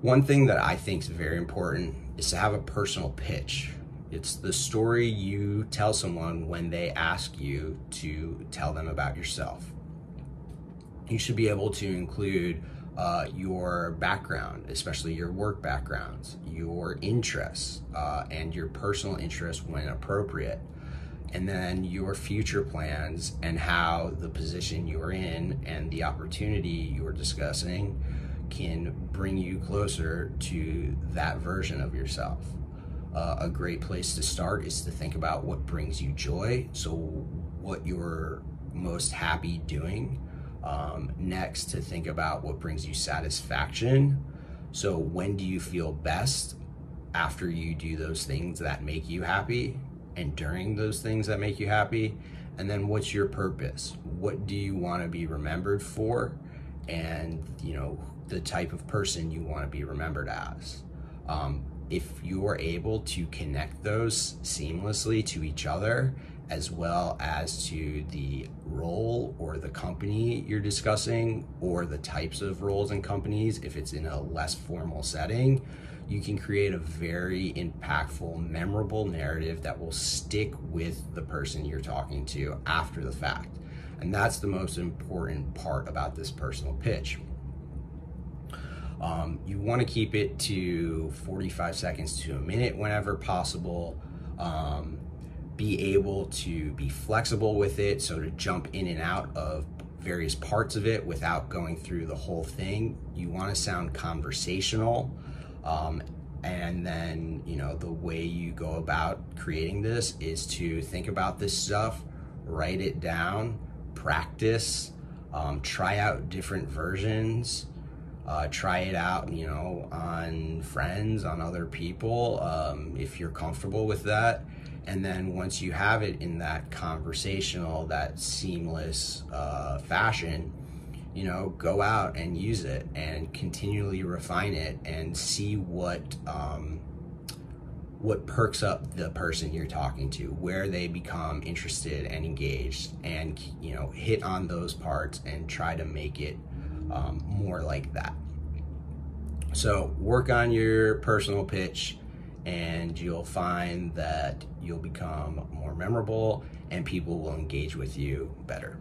One thing that I think is very important is to have a personal pitch. It's the story you tell someone when they ask you to tell them about yourself. You should be able to include your background, especially your work backgrounds, your interests, and your personal interests when appropriate, and then your future plans and how the position you're in and the opportunity you're discussing can bring you closer to that version of yourself. A great place to start is to think about what brings you joy, so what you're most happy doing. Next, to think about what brings you satisfaction. So when do you feel best after you do those things that make you happy and during those things that make you happy? And then what's your purpose? What do you want to be remembered for? And the type of person you want to be remembered as. If you're able to connect those seamlessly to each other, as well as to the role or the company you're discussing, or the types of roles and companies, if it's in a less formal setting, you can create a very impactful, memorable narrative that will stick with the person you're talking to after the fact. And that's the most important part about this personal pitch. You want to keep it to 45 seconds to a minute whenever possible. Be able to be flexible with it, so to jump in and out of various parts of it without going through the whole thing. You want to sound conversational, and then the way you go about creating this is to think about this stuff, write it down, practice, try out different versions, try it out on friends, on other people, if you're comfortable with that. And then once you have it in that conversational, that seamless fashion, go out and use it and continually refine it and see what perks up the person you're talking to, where they become interested and engaged, and hit on those parts and try to make it more like that. So work on your personal pitch, and you'll find that you'll become more memorable and people will engage with you better.